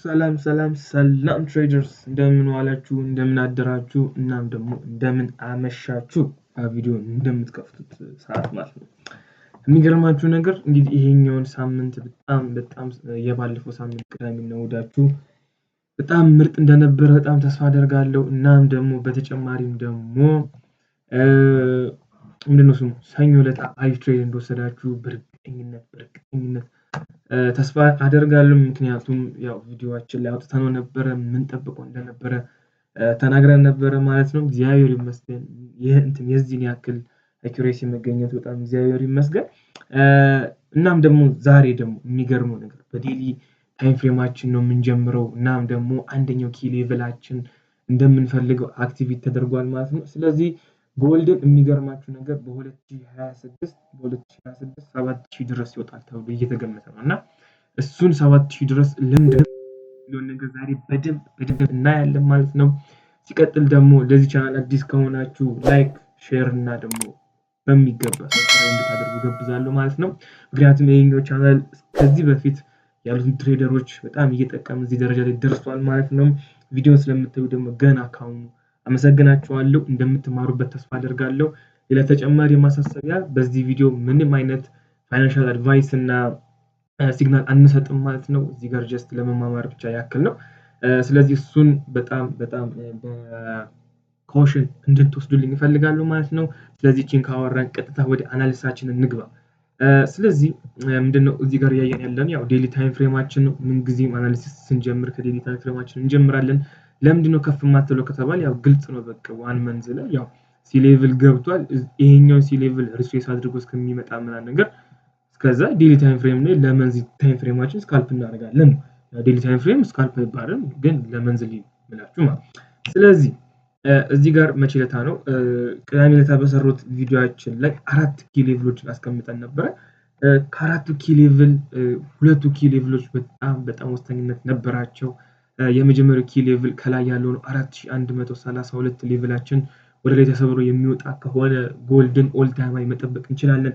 ሰላም ትሬደርስ እንደምን ዋላችሁ እንደምን አደራችሁ እናም ደግሞ እንደምን አመሻችሁ ቪዲዮ እንደምትከፍቱት ሰዓት ማለት ነው። የሚገርማችሁ ነገር እንግዲህ ይሄኛውን ሳምንት በጣም የባለፈው ሳምንት ቅዳሜና እሁዳችሁ በጣም ምርጥ እንደነበረ በጣም ተስፋ አደርጋለሁ። እናም ደግሞ በተጨማሪም ደግሞ ምንድነው ስሙ ሰኞ ዕለት አሪፍ ትሬድ እንደወሰዳችሁ በእርግጠኝነት ተስፋ አደርጋለሁ። ምክንያቱም ያው ቪዲዮአችን ላይ አውጥተነው ነበረ የምንጠብቀው እንደነበረ ተናግረን ነበረ ማለት ነው። እግዚአብሔር ይመስገን የዚህን ያክል አኩሬሲ መገኘቱ በጣም እግዚአብሔር ይመስገን። እናም ደግሞ ዛሬ ደግሞ የሚገርመው ነገር በዴሊ ታይም ፍሬማችን ነው የምንጀምረው። እናም ደግሞ አንደኛው ኪ ሌቭላችን እንደምንፈልገው አክቲቬት ተደርጓል ማለት ነው። ስለዚህ ጎልድን የሚገርማችሁ ነገር በ2026 7000 ድረስ ይወጣል ተብሎ እየተገመተ ነው። እና እሱን 7000 ድረስ ልምድ የሚለውን ነገር ዛሬ በደንብ እናያለን ማለት ነው። ሲቀጥል ደግሞ ለዚህ ቻናል አዲስ ከሆናችሁ ላይክ ሼር እና ደግሞ በሚገባ ሰብስክራይብ እንድታደርጉ ገብዛለሁ ማለት ነው። ምክንያቱም ይሄኛው ቻናል ከዚህ በፊት ያሉትን ትሬደሮች በጣም እየጠቀመ እዚህ ደረጃ ላይ ደርሷል ማለት ነው። ቪዲዮን ስለምታዩ ደግሞ ገና ካሁኑ አመሰግናችኋለሁ። እንደምትማሩበት ተስፋ አደርጋለሁ። ሌላ ተጨማሪ ማሳሰቢያ በዚህ ቪዲዮ ምንም አይነት ፋይናንሻል አድቫይስ እና ሲግናል አንሰጥም ማለት ነው። እዚህ ጋር ጀስት ለመማማር ብቻ ያክል ነው። ስለዚህ እሱን በጣም በኮሽን እንድትወስዱልኝ እፈልጋለሁ ማለት ነው። ስለዚህ እቺን ካወራን ቀጥታ ወደ አናሊሲሳችን እንግባ። ስለዚህ ምንድነው እዚህ ጋር እያየን ያለን ያው ዴሊ ታይም ፍሬማችን ነው። ምን ጊዜም አናሊሲስ ስንጀምር ከዴሊ ታይም ፍሬማችን እንጀምራለን። ለምንድነው ከፍ የማትለው ከተባለ ያው ግልጽ ነው። በቃ ዋን መንዝ ላይ ያው ሲ ሌቭል ገብቷል። ይሄኛው ሲ ሌቭል ሪትሬስ አድርጎ እስከሚመጣ ምናምን ነገር እስከዛ ዴሊ ታይም ፍሬም ላይ ለመንዝ ታይም ፍሬማችን ስካልፕ እናደርጋለን። ዴሊ ታይም ፍሬም ስካልፕ አይባልም ግን ለመንዝሊ ምላችሁ ማለት ነው። ስለዚህ እዚህ ጋር መቼ ለታ ነው ቅዳሜ ለታ በሰሩት ቪዲዮአችን ላይ 4 ኪ ሌቭሎችን አስቀምጠን ነበረ። ከአራቱ ኪ ሌቭል ሁለቱ ኪ ሌቭሎች በጣም ወሳኝነት ነበራቸው። የመጀመሪያው ኪ ሌቭል ከላይ ያለው 4132 ሌቭላችን ወደ ላይ ተሰብሮ የሚወጣ ከሆነ ጎልድን ኦል ታይም ሃይ መጠበቅ እንችላለን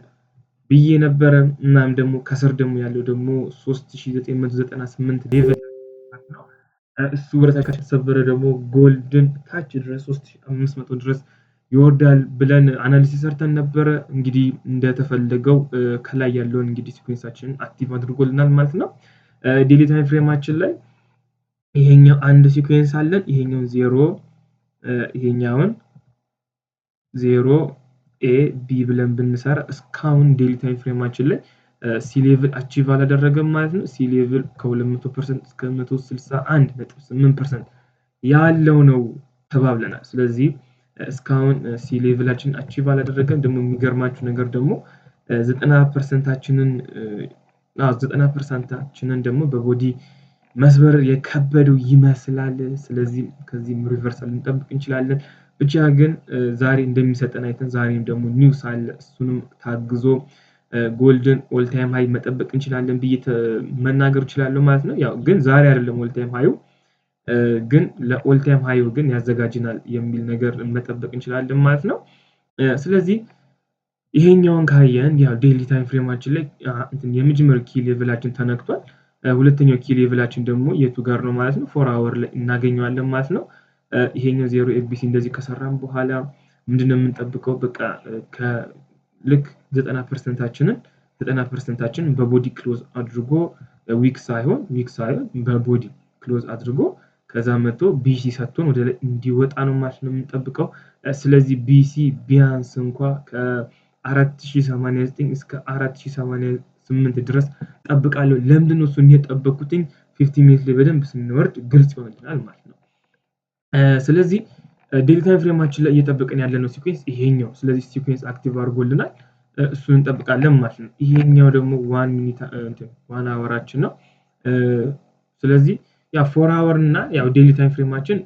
ብዬ ነበረ። እናም ደግሞ ከስር ደግሞ ያለው ደግሞ 3998 ሌቭል ነው። እሱ ወደታች ከተሰበረ ደግሞ ጎልድን ታች ድረስ 3500 ድረስ ይወርዳል ብለን አናሊሲስ ሰርተን ነበረ። እንግዲህ እንደተፈለገው ከላይ ያለውን እንግዲህ ሲኩዌንሳችንን አክቲቭ አድርጎልናል ማለት ነው። ዴሊ ታይም ፍሬማችን ላይ ይሄኛው አንድ ሲኩዌንስ አለን። ይሄኛውን 0 ይሄኛውን 0 ኤ ቢ ብለን ብንሰራ እስካሁን ዴሊ ታይም ፍሬማችን ላይ ሲ ሌቭል አቺቭ አላደረገም ማለት ነው። ሲ ሌቭል ከ200% እስከ 161.8% ያለው ነው ተባብለናል። ስለዚህ እስካሁን ሲ ሌቭላችን አቺቭ አላደረገም። ደግሞ የሚገርማችሁ ነገር ደግሞ 90%ችንን ደግሞ በቦዲ መስበር የከበደው ይመስላል። ስለዚህ ከዚህም ሪቨርሳል ልንጠብቅ እንችላለን። ብቻ ግን ዛሬ እንደሚሰጠን አይተን ዛሬም ደግሞ ኒውስ አለ እሱንም ታግዞ ጎልድን ኦል ታይም ሃይ መጠበቅ እንችላለን ብዬ መናገር እችላለሁ ማለት ነው። ያው ግን ዛሬ አይደለም ኦል ታይም ሃዩ ግን ለኦል ታይም ሃዩ ግን ያዘጋጅናል የሚል ነገር መጠበቅ እንችላለን ማለት ነው። ስለዚህ ይሄኛውን ካየን ያው ዴሊ ታይም ፍሬማችን ላይ የመጀመሪያው ኪ ሌቭላችን ተነክቷል። ሁለተኛው ኪ ሌቭላችን ደግሞ የቱ ጋር ነው ማለት ነው 4 አወር ላይ እናገኘዋለን ማለት ነው። ይሄኛው 0 ኤቢሲ እንደዚህ ከሰራን በኋላ ምንድነው የምንጠብቀው? በቃ ከልክ 90%ችንን በቦዲ ክሎዝ አድርጎ ዊክ ሳይሆን በቦዲ ክሎዝ አድርጎ ከዛ መጥቶ ቢሲ ሰጥቶን ወደ ላይ እንዲወጣ ነው ማለት ነው የምንጠብቀው። ስለዚህ ቢሲ ቢያንስ እንኳን ከ4089 እስከ 4088 ድረስ ጠብቃለሁ። ለምንድነው እሱን የጠበኩትኝ 50 ሚኒት ላይ በደንብ ስንወርድ ግልጽ ይሆንልናል ማለት ነው። ስለዚህ ዴሊ ታይም ፍሬማችን ላይ እየጠበቅን ያለነው ሲኩዌንስ ይሄኛው ስለዚህ ሲኩዌንስ አክቲቭ አድርጎልናል እሱን እንጠብቃለን ማለት ነው። ይሄኛው ደግሞ 1 ሚኒት 1 አወራችን ነው። ስለዚህ ያ 4 አወር እና ያው ዴሊ ታይም ፍሬማችን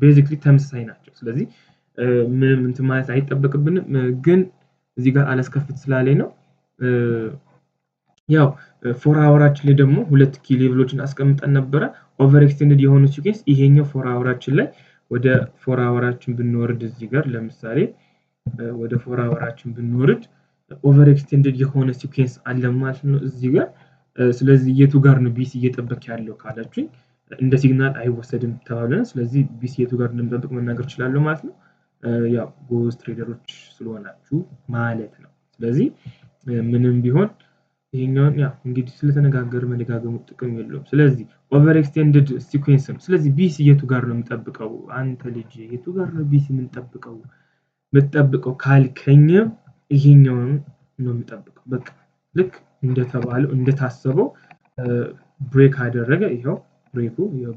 ቤዚክሊ ተመሳሳይ ናቸው። ስለዚህ ምንም እንትን ማለት አይጠበቅብንም። ግን እዚህ ጋር አላስከፍት ስላለኝ ነው። ያው 4 አወራችን ላይ ደግሞ ሁለት ኪ ሌቭሎችን አስቀምጠን ነበረ። ኦቨር ኤክስቴንድድ የሆኑ ሲኩዌንስ ይሄኛው 4 አወራችን ላይ ወደ 4 አወራችን ብንወርድ እዚህ ጋር ለምሳሌ ወደ 4 አወራችን ብንወርድ ኦቨር ኤክስቴንድድ የሆነ ሲኩዌንስ አለ ማለት ነው እዚህ ጋር። ስለዚህ የቱ ጋር ነው ቢሲ እየጠበቅ ያለው ካላችሁኝ እንደ ሲግናል አይወሰድም ተባብለን ስለዚህ ቢሲ የቱ ጋር እንደምጠብቅ መናገር እችላለሁ ማለት ነው። ያው ጎበዝ ትሬደሮች ስለሆናችሁ ማለት ነው። ስለዚህ ምንም ቢሆን ይሄኛውን ያው እንግዲህ ስለተነጋገር መደጋገሙ ጥቅም የለውም። ስለዚህ ኦቨር ኤክስቴንድድ ሲኩዌንስ ነው። ስለዚህ ቢሲ የቱ ጋር ነው የምጠብቀው? አንተ ልጅ የቱ ጋር ነው ቢሲ የምጠብቀው ካልከኝ ይሄኛውን ነው የምጠብቀው። በቃ ልክ እንደተባለው እንደታሰበው ብሬክ አደረገ። ይሄው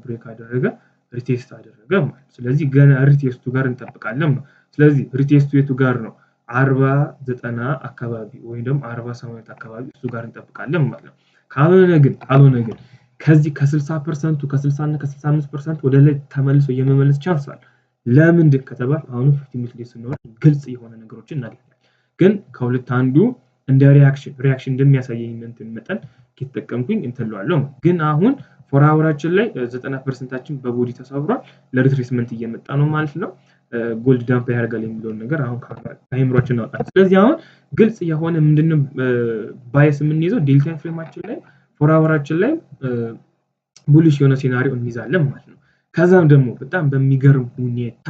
ብሬክ አደረገ፣ ሪቴስት አደረገ ማለት። ስለዚህ ገና ሪቴስቱ ጋር እንጠብቃለን ነው። ስለዚህ ሪቴስቱ የቱ ጋር ነው? 40-90 አካባቢ ወይም ደግሞ 40-80 አካባቢ እሱ ጋር እንጠብቃለን ማለት ነው። ካልሆነ ግን ከዚህ ከ60% ከ60 እና ከ65% ወደ ላይ ተመልሶ የመመለስ ቻንስ አለ። ለምንድን ከተባለ አሁን 50 ሚኒት ላይ ስንሆን ግልጽ የሆነ ነገሮችን እናገኛለን። ግን ከሁለት አንዱ እንደ ሪያክሽን እንደሚያሳየኝ እንትን መጠን ከተጠቀምኩኝ እንትለዋለሁ። ግን አሁን ፎር አወራችን ላይ 90%ታችን በቦዲ ተሰብሯል። ለሪትሬስመንት እየመጣ ነው ማለት ነው። ጎልድ ዳምፕ ያደርጋል የሚለውን ነገር አሁን ከአይምሯችን እናወጣለን። ስለዚህ አሁን ግልጽ የሆነ ምንድነው ባይስ የምንይዘው ዴይሊ ታይም ፍሬማችን ላይ ፎር አወራችን ላይ ቡሊሽ የሆነ ሴናሪዮ እንይዛለን ማለት ነው። ከዛም ደግሞ በጣም በሚገርም ሁኔታ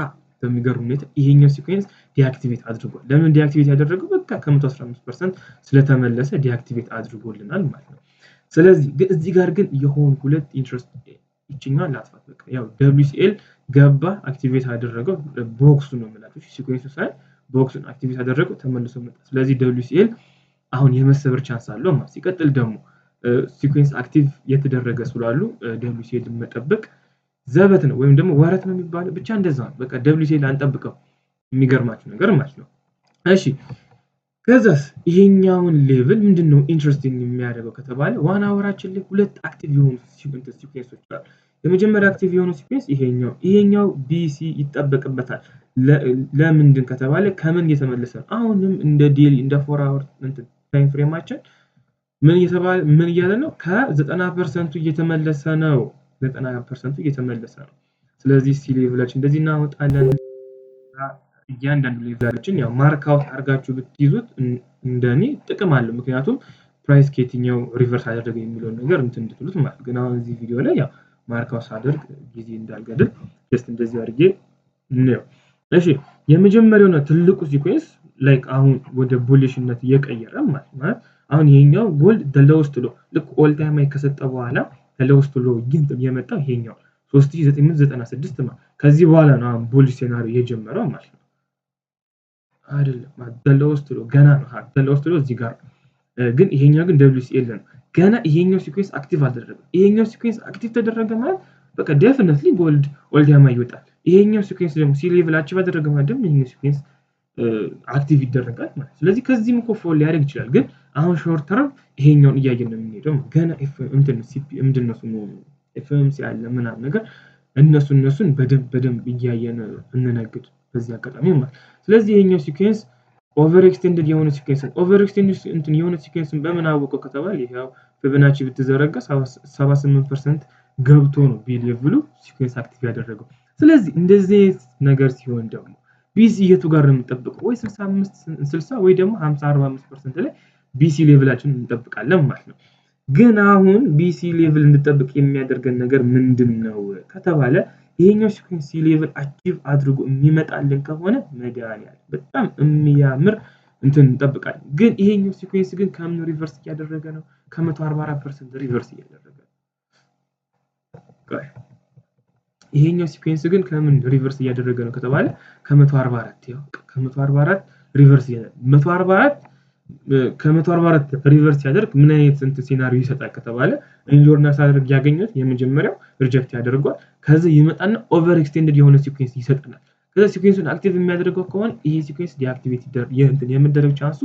ይሄኛው ሲኩዌንስ ዲአክቲቬት አድርጓል። ለምን ዲአክቲቬት ያደረገው? በቃ ከ115% ስለተመለሰ ዲአክቲቬት አድርጎልናል ማለት ነው። ስለዚህ እዚህ ጋር ግን የሆኑ ሁለት ኢንትረስት ይችኛል ላጥፋት። በቃ ያው WCL ገባ አክቲቬት አደረገው። ቦክሱ ነው የምላችሁ ሲኩዌንሱ ሳይ ቦክሱን አክቲቬት አደረገው ተመልሶ መጣ። ስለዚህ WCL አሁን የመሰበር ቻንስ አለው ማለት። ሲቀጥል ደግሞ ሲኩዌንስ አክቲቭ የተደረገ ስላሉ WCL መጠበቅ ዘበት ነው ወይም ደግሞ ወረት ነው የሚባለው። ብቻ እንደዛ ነው። በቃ WCL አንጠብቀው የሚገርማችሁ ነገር ማለት ነው። እሺ ከዛስ ይሄኛውን ሌቭል ምንድነው ኢንትረስቲንግ የሚያደርገው ከተባለ ዋን አወራችን ላይ ሁለት አክቲቭ የሆኑ ሲኩዌንሶች አሉ። የመጀመሪያ አክቲቭ የሆኑ ሲኩዌንስ ይሄኛው BC ይጠበቅበታል። ለምንድን ከተባለ ከምን እየተመለሰ ነው? አሁንም እንደ ዴሊ እንደ 4 አወር ታይም ፍሬማችን ምን እያለ ነው? ከ90% እየተመለሰ ነው። 90% እየተመለሰ ነው። ስለዚህ ሲ ሌቭላችን እንደዚህ እናወጣለን። እያንዳንዱ ሌቭላችን ያው ማርክ አውት አድርጋችሁ ብትይዙት እንደኔ ጥቅም አለው። ምክንያቱም ፕራይስ ከየትኛው ሪቨርስ አደረገ የሚለውን ነገር እንድትሉት ማለት ግን አሁን እዚህ ቪዲዮ ላይ ያው ማርክ አውት ሳደርግ ጊዜ እንዳልገድል ጀስት እንደዚህ አድርጌ ነው። እሺ የመጀመሪያው ነው ትልቁ ሲኩዌንስ ላይክ አሁን ወደ ቡሊሽነት እየቀየረ ማለት አሁን ይሄኛው ጎልድ ደለውስት ሎ ልክ ኦል ታይም ላይ ከሰጠ በኋላ ደለውስት ሎ ግን የመጣው ይሄኛው 3996 ነው። ከዚህ በኋላ ነው አሁን ቡሊሽ ሴናሪዮ የጀመረው ማለት ነው። አይደለም ደለውስት ሎ ገና ነው። ደለውስት ሎ እዚህ ጋር ግን ይሄኛው ግን WCL ነው። ገና ይሄኛው ሲኩዌንስ አክቲቭ አልተደረገም። ይሄኛው ሲኩዌንስ አክቲቭ ተደረገ ማለት በቃ ዴፊኒትሊ ጎልድ ኦል ታይም ይወጣል። ይሄኛው ሲኩዌንስ ደግሞ ሲ ሌቭል አቺቭ አደረገ ማለት ደግሞ ይሄኛው ሲኩዌንስ አክቲቭ ይደረጋል ማለት። ስለዚህ ከዚህም እኮ ፎል ሊያደርግ ይችላል። ግን አሁን ሾርት ተርም ይሄኛውን እያየን ነው የምንሄደው። ገና ምንድነው ስሙ FOMC ያለ ምናምን ነገር እነሱን በደንብ እያየን እንነግድ በዚህ አጋጣሚ ማለት። ስለዚህ ይሄኛው ሲኩዌንስ ኦቨር ኤክስቴንድድ የሆነ ሲኩዌንስን በምን አወቀው ከተባለ ይሄው ፊቦናቺ ብትዘረጋ 78% ገብቶ ነው ቢሌቭሉ ሲኩዌንስ አክቲቭ ያደረገው። ስለዚህ እንደዚህ ነገር ሲሆን ደግሞ BC የቱ ጋር ነው የምንጠብቀው? ወይ 60 ወይ ደግሞ 50-45% ላይ BC ሌቭላችንን እንጠብቃለን ማለት ነው። ግን አሁን BC ሌቭል እንድጠብቅ የሚያደርገን ነገር ምንድነው ከተባለ ይሄኛው ሲኩዌንስ ሌቭል አቺቭ አድርጎ የሚመጣልን ከሆነ መድኃኒዓለም በጣም የሚያምር እንትን እንጠብቃለን። ግን ይሄኛው ሲኩዌንስ ግን ከምን ሪቨርስ እያደረገ ነው? ከ144% ሪቨርስ እያደረገ ነው። ይሄኛው ሲኩዌንስ ግን ከምን ሪቨርስ እያደረገ ነው ከተባለ ከ144 ያው ከ144 ሪቨርስ እያደረገ ከ144 ሪቨርስ ሲያደርግ ምን አይነት ሴናሪዮ ይሰጣል ከተባለ ኢንጆርናል ሳደርግ ያገኘሁት የመጀመሪያው ሪጀክት ያደርጓል። ከዛ ይመጣና ኦቨር ኤክስቴንድድ የሆነ ሲኩዌንስ ይሰጣል። ከዛ ሲኩዌንሱን አክቲቭ የሚያደርገው ከሆነ ይሄ ሲኩዌንስ ዲአክቲቬት የመደረግ ቻንሱ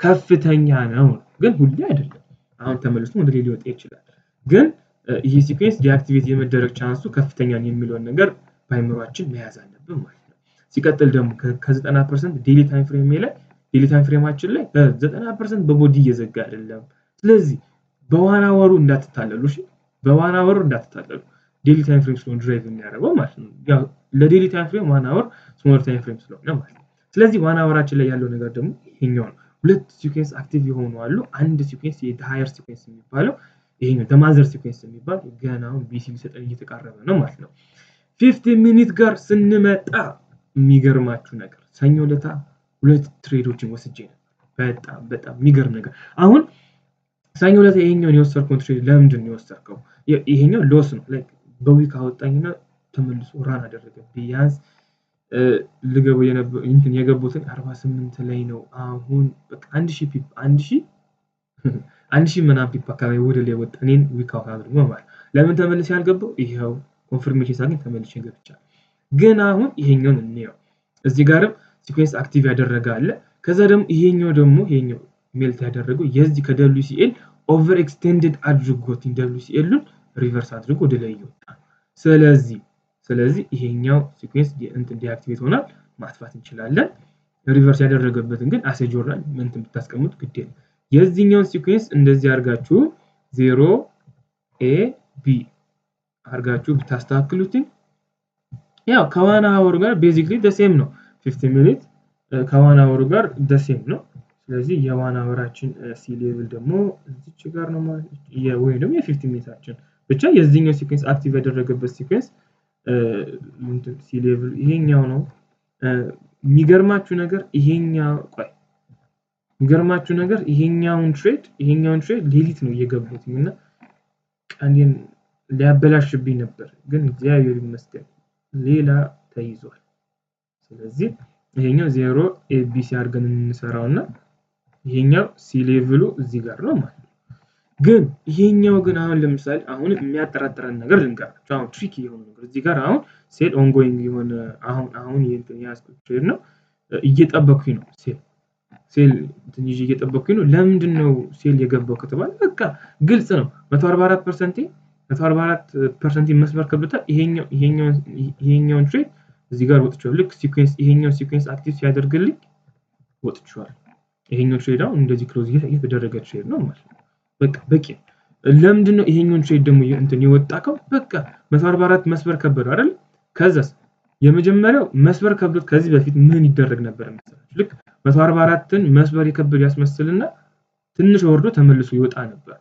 ከፍተኛ ነው። ግን ሁሌ አይደለም። አሁን ተመልሶ ወደ ሌላ ሊወጣ ይችላል። ግን ይሄ ሲኩዌንስ ዲአክቲቬት የመደረግ ቻንሱ ከፍተኛ ነው የሚለውን ነገር በአይምሯችን መያዝ አለብን ማለት ነው። ሲቀጥል ደግሞ ከ90% ዴይሊ ታይም ፍሬም ላይ ዴይሊ ታይም ፍሬማችን ላይ 90% በቦዲ እየዘጋ አይደለም። ስለዚህ በዋን አወሩ እንዳትታለሉ። እሺ በዋን አወሩ እንዳትታለሉ። ዴይሊ ታይም ፍሬም ስለሆነ ድራይቭ የሚያደርገው ማለት ነው። ያው ለዴይሊ ታይም ፍሬም ዋን አወር ስሞል ታይም ፍሬም ስለሆነ ማለት ነው። ስለዚህ ዋን አወራችን ላይ ያለው ነገር ደግሞ ይሄኛው ነው። ሁለት ሲኩዌንስ አክቲቭ የሆኑ አሉ። አንድ ሲኩዌንስ የሃየር ሲኩዌንስ የሚባለው ይሄኛው ተማዘር ሲኩዌንስ የሚባል ገና አሁን ቢሲ ሊሰጠን እየተቃረበ ነው ማለት ነው። 15 ሚኒት ጋር ስንመጣ የሚገርማችሁ ነገር ሰኞ ለታ 2 ትሬዶችን ወስጄ ነበር። በጣም የሚገርም ነገር። አሁን ሰኞ ለታ ይሄኛውን የወሰድከውን ትሬድ ለምንድን ነው የወሰድከው? ይሄኛው ሎስ ነው ላይክ በዊክ አወጣኝና ተመልሶ ራን አደረገ። ቢያንስ ልገበው እንትን የገቡትን 48 ላይ ነው። አሁን በቃ 1000 ፒፕ 1000 ምናምን ፒፕ አካባቢ ወደ ላይ ወጣ። እኔን ዊክ አውት አድርጎ ማለት ለምን ተመልሼ ያልገባው? ይሄው ኮንፈርሜሽን ሳገኝ ተመልሼ ገብቻለሁ። ግን አሁን ይሄኛውን እንየው። እዚህ ጋርም ሲኩዌንስ አክቲቭ ያደረገ አለ። ከዛ ደግሞ ይሄኛው ሜልት ያደረገው የዚህ ከWCL ኦቨር ኤክስቴንድድ አድርጎት WCL-ን ሪቨርስ አድርጎ ወደ ላይ ይወጣ። ስለዚህ ይሄኛው ሲኩዌንስ እንትን ዲአክቲቬት ሆኗል፣ ማጥፋት እንችላለን። ሪቨርስ ያደረገበትን ግን አሴ ጆርናል እንትን ብታስቀምጡ ግድ የለም። የዚህኛውን ሲኩዌንስ እንደዚህ አድርጋችሁ 0 A B አድርጋችሁ ብታስተካክሉት ያው ከዋን አወር ጋር ቤዚክሊ ደሴም ነው። 15 ሚኒት ከዋን አወር ጋር ደሴም ነው። ስለዚህ የዋን አወራችን ሲ ሌቭል ደግሞ እዚች ጋር ነው ማለት ወይ ደግሞ የ15 ሚኒታችን ብቻ የዚህኛው ሲኩዌንስ አክቲቭ ያደረገበት ሲኩዌንስ ሲ ሌቭል ይሄኛው ነው። የሚገርማችሁ ነገር ይሄኛውን ትሬድ ሌሊት ነው እየገቡት እና ቀኔን ሊያበላሽብኝ ነበር፣ ግን እግዚአብሔር ይመስገን ሌላ ተይዟል። ስለዚህ ይሄኛው 0 ABC አድርገን እንሰራውና ይሄኛው ሲ ሌቭሉ እዚህ ጋር ነው ማለት ነው። ግን ይሄኛው ግን አሁን ለምሳሌ አሁን የሚያጠራጥረን ነገር ልንገራችሁ። አሁን ትሪክ የሆነ ነገር እዚህ ጋር አሁን ሴል ኦንጎይንግ የሆነ አሁን ይሄን ያስኩት ትሬድ ነው እየጠበኩኝ ነው። ሴል ትንሽ እየጠበኩኝ ነው። ለምንድን ነው ሴል የገባው ከተባለ በቃ ግልጽ ነው። 144% መስመር ከብሎታል። ይሄኛውን ትሬድ እዚህ ጋር ወጥቷል። ልክ ይሄኛው ሲኩዌንስ አክቲቭ ሲያደርግልኝ ወጥቷል። ይሄኛው ትሬድ አሁን እንደዚህ ክሎዝ እየተደረገ ትሬድ ነው ማለት ነው። በቃ በቂ። ለምንድን ነው ይሄኛውን ትሬድ ደግሞ እንትን የወጣከው? በቃ 144 መስመር ከበደው አይደል? ከዛስ የመጀመሪያው መስመር ከብሎት ከዚህ በፊት ምን ይደረግ ነበር መሰላችሁ? ልክ 144ን መስመር የከበደ ያስመስልና ትንሽ ወርዶ ተመልሶ ይወጣ ነበር።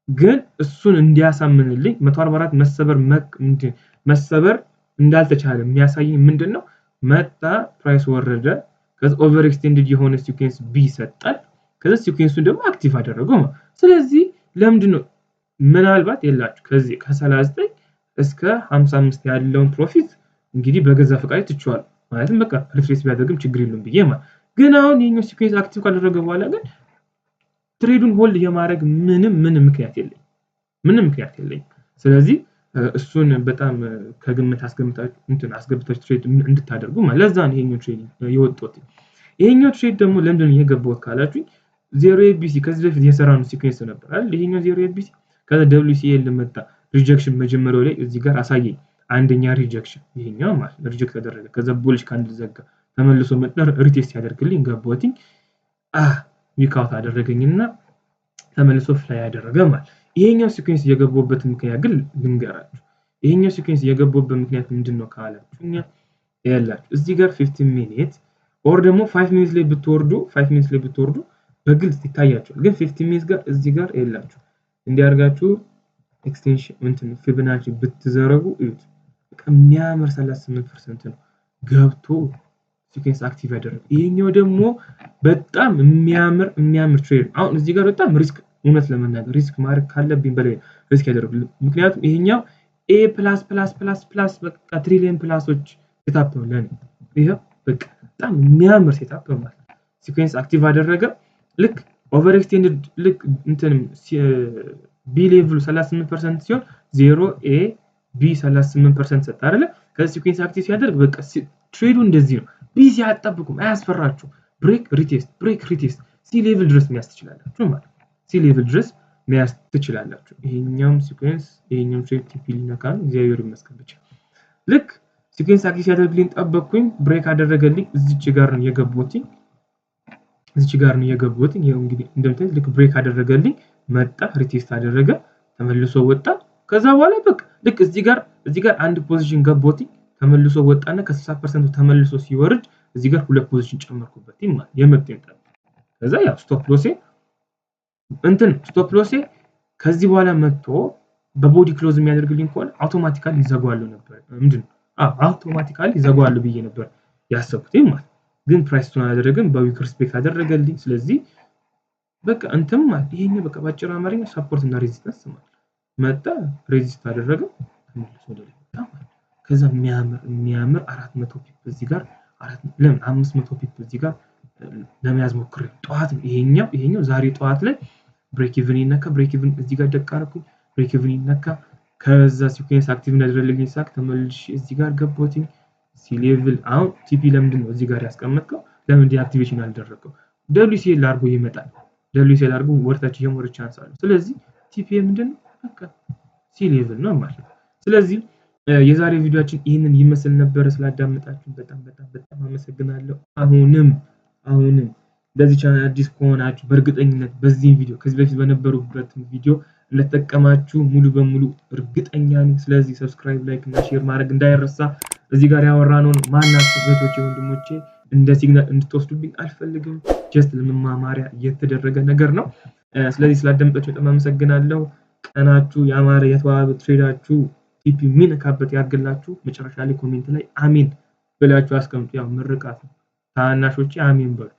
ግን እሱን እንዲያሳምንልኝ 144 መሰበር እንዳልተቻለ የሚያሳየኝ ምንድነው? መጣ ፕራይስ ወረደ፣ ከዛ ኦቨር ኤክስቴንድድ የሆነ ሲኩዌንስ ቢ ሰጣል። ከዛ ሲኩዌንሱን ደግሞ አክቲቭ አደረገው ማለት። ስለዚህ ለምንድነው ምናልባት የላችሁ ከዚህ ከ39 እስከ 55 ያለውን ፕሮፊት እንግዲህ በገዛ ፈቃድ ትችዋል ማለትም በቃ ሪፍሬስ ቢያደርግም ችግር የለውም ብዬ ማለት። ግን አሁን ይሄኛው ሲኩዌንስ አክቲቭ ካደረገ በኋላ ግን ትሬዱን ሆልድ የማድረግ ምንም ምክንያት የለኝም። ስለዚህ እሱን በጣም ከግምት አስገብታችሁ ትሬድ እንድታደርጉ ማለት ለዛ ነው ይሄኛው ትሬድ የወጣው። ይሄኛው ትሬድ ደግሞ ለምንድን ነው የገባሁት ካላችሁኝ 0 ABC ከዚህ በፊት የሰራነው ሲኩዌንስ ነበር አይደል? ይሄኛው 0 ABC ከዛ WCL መጣ ሪጀክሽን መጀመሪያው ላይ እዚህ ጋር አሳየኝ። አንደኛ ሪጀክሽን ይሄኛው ማለት ሪጀክት ተደረገ። ከዛ ቡልሽ ካንድል ዘጋ፣ ተመልሶ መጣ ሪቴስት ያደርግልኝ ገባሁኝ። ዊካውት አደረገኝና ተመልሶ ፍላይ ያደረገ ማለት። ይሄኛው ሲኩዌንስ የገባበት ምክንያት ግን ልንገራችሁ። ይሄኛው ሲኩዌንስ የገባበት ምክንያት ምንድነው ካላችሁኛ ያላችሁ እዚህ ጋር 15 ሚኒት ኦር ደግሞ 5 ሚኒት ላይ ብትወርዱ በግልጽ ይታያችኋል። ግን 15 ሚኒት ጋር እዚህ ጋር ያላችሁ እንዲያርጋችሁ ኤክስቴንሽን እንትን ፊቦናቺ ብትዘረጉ እዩት። በቃ የሚያምር 38% ነው ገብቶ ሲኩዌንስ አክቲቭ ያደረገ። ይሄኛው ደግሞ በጣም የሚያምር ትሬድ። አሁን እዚህ ጋር በጣም ሪስክ እውነት ለመናገር ሪስክ ማድረግ ካለብኝ በላይ ሪስክ ያደረጉ። ምክንያቱም ይሄኛው A++++ በቃ ትሪሊየን ፕላሶች ሴታፕ ነው ለኔ። ይሄ በቃ በጣም የሚያምር ሴታፕ ማለት ነው። ሲኩዌንስ አክቲቭ አደረገ። ልክ ኦቨር ኤክስቴንድድ ልክ እንትን B ሌቭሉ 38% ሲሆን 0 A B 38% ሰጣ አይደለ? ከዚህ ሲኩዌንስ አክቲቭ ሲያደርግ በቃ ትሬዱ እንደዚህ ነው። B ሲያጣብቁም አያስፈራችሁ። ብሬክ ሪቴስት ሲ ሌቭል ድረስ መያዝ ትችላላችሁ ማለት ነው። ሲ ሌቭል ድረስ መያዝ ትችላላችሁ። ይሄኛውም ሲኩዌንስ ይሄኛውም ትሬድ ቲፒ ሊነካ ነው። እግዚአብሔር ይመስገን ብቻ። ልክ ሲኩዌንስ አክቲቭ ሲያደርግልኝ ጠበቅኩኝ፣ ብሬክ አደረገልኝ። እዚች ጋር ነው የገባሁት። ይሄው እንግዲህ እንደምታዩት ልክ ብሬክ አደረገልኝ፣ መጣ ሪቴስት አደረገ፣ ተመልሶ ወጣ። ከዛ በኋላ በቃ ልክ እዚህ ጋር አንድ ፖዚሽን ገባሁት፣ ተመልሶ ወጣና ከ60% ተመልሶ ሲወርድ እዚህ ጋር ሁለት ፖዚሽን ጨመርኩበት ማለት የመጣው። ከዛ ያው ስቶፕ ሎሴ ከዚህ በኋላ መጥቶ በቦዲ ክሎዝ የሚያደርግልኝ ከሆነ አውቶማቲካሊ ይዘጋዋለሁ ነበር። ምንድነው አውቶማቲካሊ ይዘጋዋለሁ ብዬ ነበር ያሰብኩት ማለት። ግን ፕራይስቱን አላደረገም፣ በዊክ ሪስፔክት አደረገልኝ። ስለዚህ በቃ እንትም ማለት ይሄኛው በቃ ባጭር አማርኛ ሰፖርት እና ሬዚስታንስ ማለት መጣ፣ ሬዚስት አደረገ፣ ተመልሶ ወደ ላይ መጣ ማለት። ከዛ የሚያምር 400 ፒፕ እዚህ ጋር ለምን 500 ፒፕ እዚህ ጋር ለመያዝ ሞክሬ ጠዋት ይሄኛው ዛሬ ጠዋት ላይ ብሬክ ኢቭን ይነካ፣ ብሬክ ኢቭን እዚህ ጋር ደቅ አደረኩኝ፣ ብሬክ ኢቭን ይነካ። ከዛ ሲኩዌንስ አክቲቭ እንዳደረገልኝ ሳክ ተመልሼ እዚህ ጋር ገባሁኝ። ሲ ሌቭል አሁን ቲፒ ለምንድን ነው እዚህ ጋር ያስቀመጥከው? ለምን ዲአክቲቬሽን አልደረገው? ደብሊውሲኤል አድርጎ ይመጣል። ደብሊውሲኤል አድርጎ ወርታች የሞር ቻንስ አለው። ስለዚህ ቲፒ ምንድነው በቃ ሲ ሌቭል ነው ማለት ነው። ስለዚህ የዛሬ ቪዲዮአችን ይህንን ይመስል ነበር። ስላዳመጣችሁ በጣም አመሰግናለሁ። አሁንም ለዚህ ቻናል አዲስ ከሆናችሁ በእርግጠኝነት በዚህ ቪዲዮ ከዚህ በፊት በነበሩበት ቪዲዮ እንደተጠቀማችሁ ሙሉ በሙሉ እርግጠኛ ነኝ። ስለዚህ ሰብስክራይብ፣ ላይክ እና ሼር ማድረግ እንዳይረሳ። እዚህ ጋር ያወራነውን ማናችሁ እህቶቼ ወንድሞቼ እንደ ሲግናል እንድትወስዱብኝ አልፈልግም። ጀስት ለመማማሪያ የተደረገ ነገር ነው። ስለዚህ ስላዳመጣችሁ በጣም አመሰግናለሁ። ቀናችሁ ያማረ የተዋበ ትሬዳችሁ ቲፒ የሚነካበት ያድርግላችሁ። መጨረሻ ላይ ኮሜንት ላይ አሜን ብላችሁ አስቀምጡ። ያው ምርቃት ነው። ታናናሾቼ አሜን በሉ።